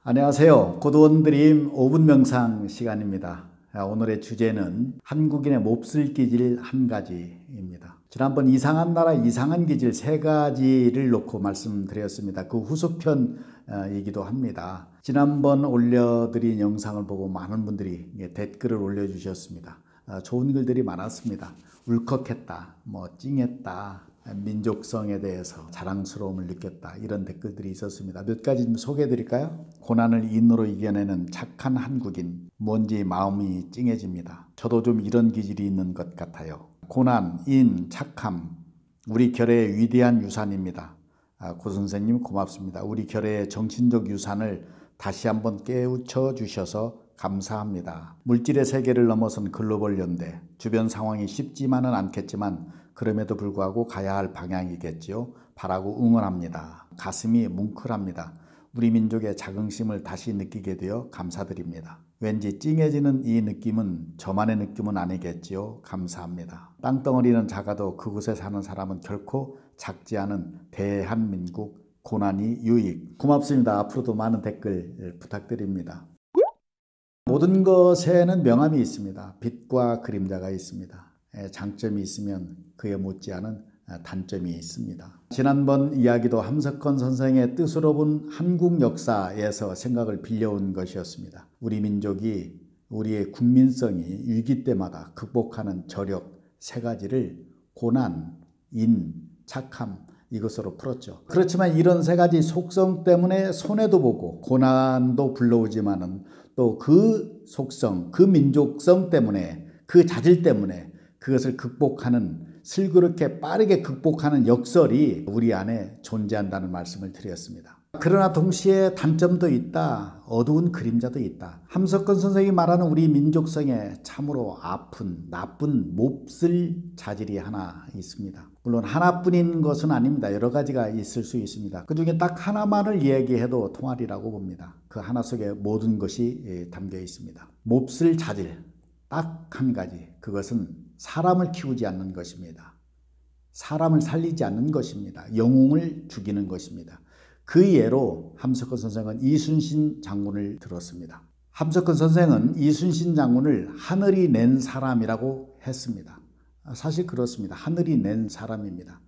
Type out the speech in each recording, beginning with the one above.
안녕하세요. 고도원 드림 5분 명상 시간입니다. 오늘의 주제는 한국인의 몹쓸 기질 한 가지입니다. 지난번 이상한 나라 이상한 기질 세 가지를 놓고 말씀드렸습니다. 그 후속편이기도 합니다. 지난번 올려드린 영상을 보고 많은 분들이 댓글을 올려주셨습니다. 좋은 글들이 많았습니다. 울컥했다, 찡했다, 민족성에 대해서 자랑스러움을 느꼈다, 이런 댓글들이 있었습니다. 몇 가지 좀 소개해 드릴까요? 고난을 인으로 이겨내는 착한 한국인, 뭔지 마음이 찡해집니다. 저도 좀 이런 기질이 있는 것 같아요. 고난, 인, 착함, 우리 결의의 위대한 유산입니다. 고 선생님 고맙습니다. 우리 결의의 정신적 유산을 다시 한번 깨우쳐 주셔서 감사합니다. 물질의 세계를 넘어선 글로벌 연대, 주변 상황이 쉽지만은 않겠지만 그럼에도 불구하고 가야 할 방향이겠지요. 바라고 응원합니다. 가슴이 뭉클합니다. 우리 민족의 자긍심을 다시 느끼게 되어 감사드립니다. 왠지 찡해지는 이 느낌은 저만의 느낌은 아니겠지요. 감사합니다. 땅덩어리는 작아도 그곳에 사는 사람은 결코 작지 않은 대한민국, 고난이 유익. 고맙습니다. 앞으로도 많은 댓글 부탁드립니다. 모든 것에는 명암이 있습니다. 빛과 그림자가 있습니다. 장점이 있으면 그에 못지않은 단점이 있습니다. 지난번 이야기도 함석헌 선생의 뜻으로 본 한국 역사에서 생각을 빌려온 것이었습니다. 우리 민족이 우리의 국민성이 위기 때마다 극복하는 저력 세 가지를 고난, 인, 착함, 이것으로 풀었죠. 그렇지만 이런 세 가지 속성 때문에 손해도 보고 고난도 불러오지만은 또 그 속성, 그 민족성 때문에, 그 자질 때문에 그것을 극복하는, 슬그럽게 빠르게 극복하는 역설이 우리 안에 존재한다는 말씀을 드렸습니다. 그러나 동시에 단점도 있다, 어두운 그림자도 있다. 함석헌 선생이 말하는 우리 민족성에 참으로 아픈, 나쁜, 몹쓸 자질이 하나 있습니다. 물론 하나뿐인 것은 아닙니다. 여러 가지가 있을 수 있습니다. 그 중에 딱 하나만을 얘기해도 통하리라고 봅니다. 그 하나 속에 모든 것이 담겨 있습니다. 몹쓸 자질, 딱 한 가지, 그것은 사람을 키우지 않는 것입니다. 사람을 살리지 않는 것입니다. 영웅을 죽이는 것입니다. 그 예로 함석헌 선생은 이순신 장군을 들었습니다. 함석헌 선생은 이순신 장군을 하늘이 낸 사람이라고 했습니다. 사실 그렇습니다. 하늘이 낸 사람입니다.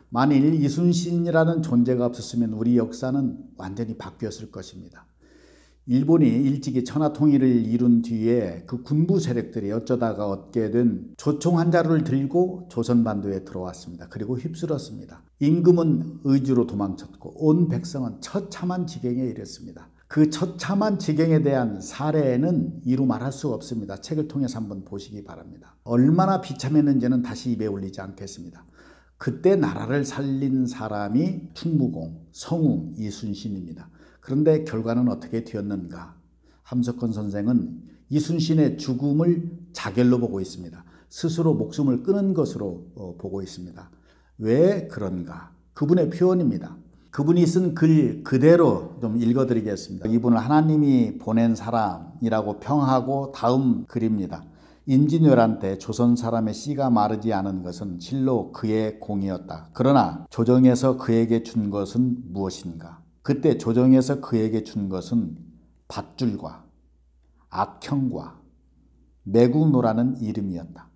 만일 이순신이라는 존재가 없었으면 우리 역사는 완전히 바뀌었을 것입니다. 일본이 일찍이 천하통일을 이룬 뒤에 그 군부 세력들이 어쩌다가 얻게 된 조총 한 자루를 들고 조선반도에 들어왔습니다. 그리고 휩쓸었습니다. 임금은 의주로 도망쳤고 온 백성은 처참한 지경에 이르렀습니다. 그 처참한 지경에 대한 사례는 이루 말할 수 없습니다. 책을 통해서 한번 보시기 바랍니다. 얼마나 비참했는지는 다시 입에 올리지 않겠습니다. 그때 나라를 살린 사람이 충무공, 성웅, 이순신입니다. 그런데 결과는 어떻게 되었는가? 함석헌 선생은 이순신의 죽음을 자결로 보고 있습니다. 스스로 목숨을 끊은 것으로 보고 있습니다. 왜 그런가? 그분의 표현입니다. 그분이 쓴 글 그대로 좀 읽어드리겠습니다. 이분을 하나님이 보낸 사람이라고 평하고 다음 글입니다. 임진왜란 때 조선 사람의 씨가 마르지 않은 것은 실로 그의 공이었다. 그러나 조정에서 그에게 준 것은 무엇인가? 그때 조정에서 그에게 준 것은 밧줄과 악형과 매국노라는 이름이었다.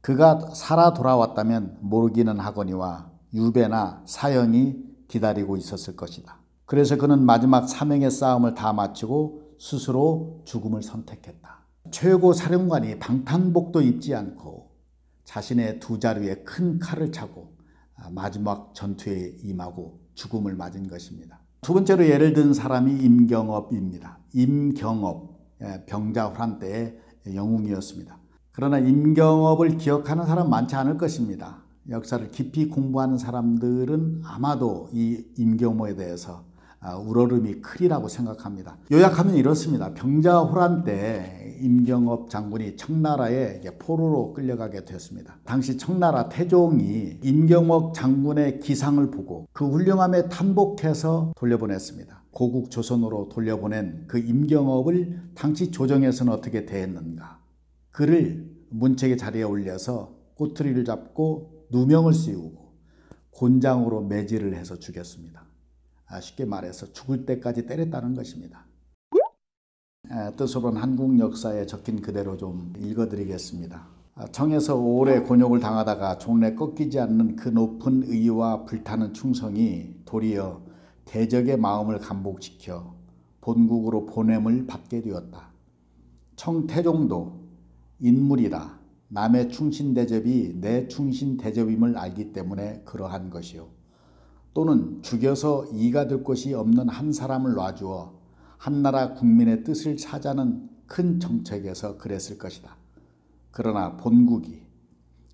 그가 살아 돌아왔다면 모르기는 하거니와 유배나 사형이 기다리고 있었을 것이다. 그래서 그는 마지막 사명의 싸움을 다 마치고 스스로 죽음을 선택했다. 최고 사령관이 방탄복도 입지 않고 자신의 두 자루에 큰 칼을 차고 마지막 전투에 임하고 죽음을 맞은 것입니다. 두 번째로 예를 든 사람이 임경업입니다. 임경업, 병자호란 때의 영웅이었습니다. 그러나 임경업을 기억하는 사람 많지 않을 것입니다. 역사를 깊이 공부하는 사람들은 아마도 이 임경업에 대해서 우러름이 크리라고 생각합니다. 요약하면 이렇습니다. 병자호란 때 임경업 장군이 청나라에 포로로 끌려가게 됐습니다. 당시 청나라 태종이 임경업 장군의 기상을 보고 그 훌륭함에 탄복해서 돌려보냈습니다. 고국 조선으로 돌려보낸 그 임경업을 당시 조정에서는 어떻게 대했는가? 그를 문책의 자리에 올려서 꼬투리를 잡고 누명을 씌우고 곤장으로 매질을 해서 죽였습니다. 쉽게 말해서 죽을 때까지 때렸다는 것입니다. 뜻으로는 한국 역사에 적힌 그대로 좀 읽어드리겠습니다. 청에서 오래 곤욕을 당하다가 종래 꺾이지 않는 그 높은 의와 불타는 충성이 도리어 대적의 마음을 감복시켜 본국으로 보냄을 받게 되었다. 청태종도 인물이라 남의 충신대접이 내 충신대접임을 알기 때문에 그러한 것이요. 또는 죽여서 이가 될 것이 없는 한 사람을 놔주어 한나라 국민의 뜻을 차지하는 큰 정책에서 그랬을 것이다. 그러나 본국이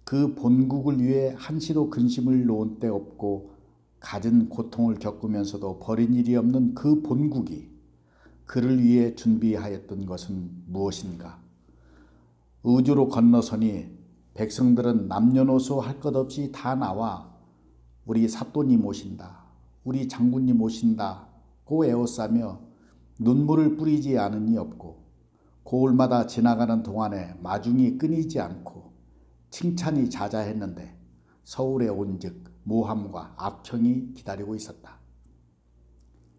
그 본국을 위해 한시도 근심을 놓은 데 없고 갖은 고통을 겪으면서도 버린 일이 없는 그 본국이 그를 위해 준비하였던 것은 무엇인가? 의주로 건너서니 백성들은 남녀노소 할 것 없이 다 나와 우리 사또님 오신다, 우리 장군님 오신다고 에워싸며 눈물을 뿌리지 않으니 없고 고을마다 지나가는 동안에 마중이 끊이지 않고 칭찬이 자자했는데 서울에 온즉 모함과 악평이 기다리고 있었다.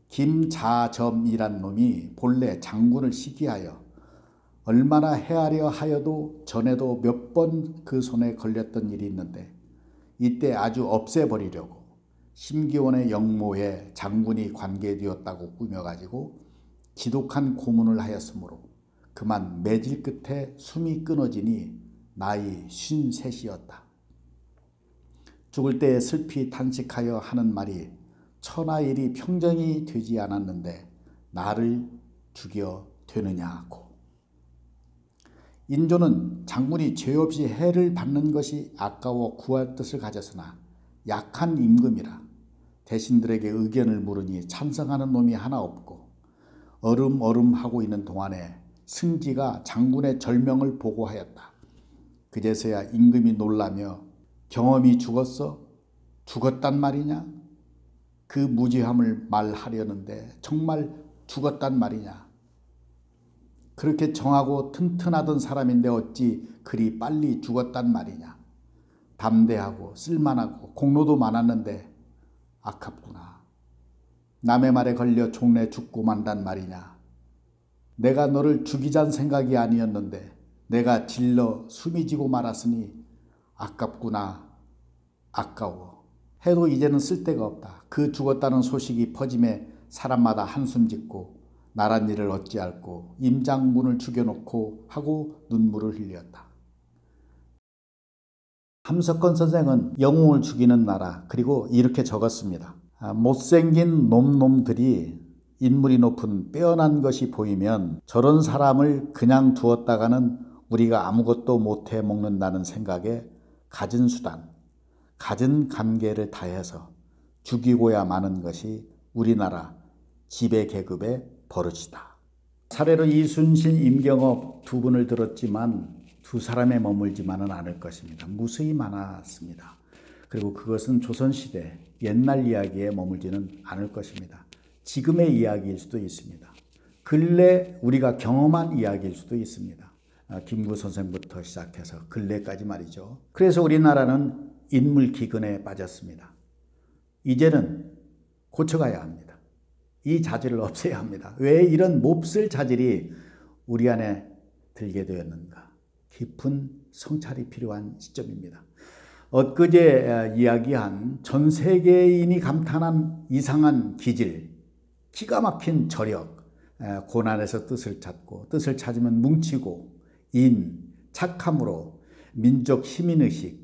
김자점이란 놈이 본래 장군을 시기하여 얼마나 해하려 하여도 전에도 몇 번 그 손에 걸렸던 일이 있는데 이때 아주 없애버리려고 심기원의 영모에 장군이 관계되었다고 꾸며가지고 지독한 고문을 하였으므로 그만 매질 끝에 숨이 끊어지니 나이 53이었다. 죽을 때 슬피 탄식하여 하는 말이 천하일이 평정이 되지 않았는데 나를 죽여 되느냐고. 인조는 장군이 죄 없이 해를 받는 것이 아까워 구할 뜻을 가졌으나 약한 임금이라 대신들에게 의견을 물으니 찬성하는 놈이 하나 없고 얼음하고 있는 동안에 승지가 장군의 절명을 보고하였다. 그제서야 임금이 놀라며 경험이 죽었어? 죽었단 말이냐? 그 무지함을 말하려는데 정말 죽었단 말이냐? 그렇게 정하고 튼튼하던 사람인데 어찌 그리 빨리 죽었단 말이냐? 담대하고 쓸만하고 공로도 많았는데 아깝구나. 남의 말에 걸려 종래 죽고 만단 말이냐? 내가 너를 죽이자는 생각이 아니었는데 내가 질러 숨이 지고 말았으니 아깝구나. 아까워. 해도 이제는 쓸데가 없다. 그 죽었다는 소식이 퍼짐에 사람마다 한숨 짓고 나란 일을 어찌할꼬 임장군을 죽여놓고 하고 눈물을 흘렸다. 함석헌 선생은 영웅을 죽이는 나라 그리고 이렇게 적었습니다. 못생긴 놈들이 인물이 높은 빼어난 것이 보이면 저런 사람을 그냥 두었다가는 우리가 아무것도 못해 먹는다는 생각에 갖은 수단, 갖은 감개를 다해서 죽이고야 마는 것이 우리나라 지배계급의 버릇이다. 사례로 이순신, 임경업 두 분을 들었지만 두 사람에 머물지만은 않을 것입니다. 무수히 많았습니다. 그리고 그것은 조선시대 옛날 이야기에 머물지는 않을 것입니다. 지금의 이야기일 수도 있습니다. 근래 우리가 경험한 이야기일 수도 있습니다. 김구 선생부터 시작해서 근래까지 말이죠. 그래서 우리나라는 인물기근에 빠졌습니다. 이제는 고쳐가야 합니다. 이 자질을 없애야 합니다. 왜 이런 몹쓸 자질이 우리 안에 들게 되었는가? 깊은 성찰이 필요한 시점입니다. 엊그제 이야기한 전 세계인이 감탄한 이상한 기질, 기가 막힌 저력, 고난에서 뜻을 찾고 뜻을 찾으면 뭉치고 착함으로 민족 시민의식,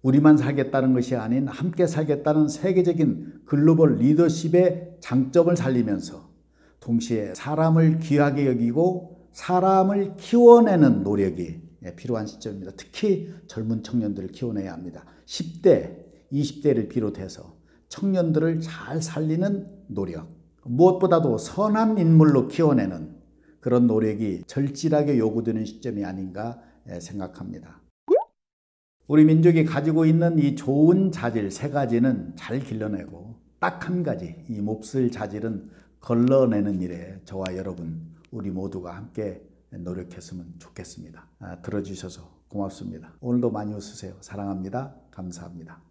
우리만 살겠다는 것이 아닌 함께 살겠다는 세계적인 글로벌 리더십의 장점을 살리면서 동시에 사람을 귀하게 여기고 사람을 키워내는 노력이 필요한 시점입니다. 특히 젊은 청년들을 키워내야 합니다. 10대, 20대를 비롯해서 청년들을 잘 살리는 노력, 무엇보다도 선한 인물로 키워내는 그런 노력이 절실하게 요구되는 시점이 아닌가 생각합니다. 우리 민족이 가지고 있는 이 좋은 자질 세 가지는 잘 길러내고 딱 한 가지, 이 몹쓸 자질은 걸러내는 일에 저와 여러분 우리 모두가 함께 노력했으면 좋겠습니다. 들어주셔서 고맙습니다. 오늘도 많이 웃으세요. 사랑합니다. 감사합니다.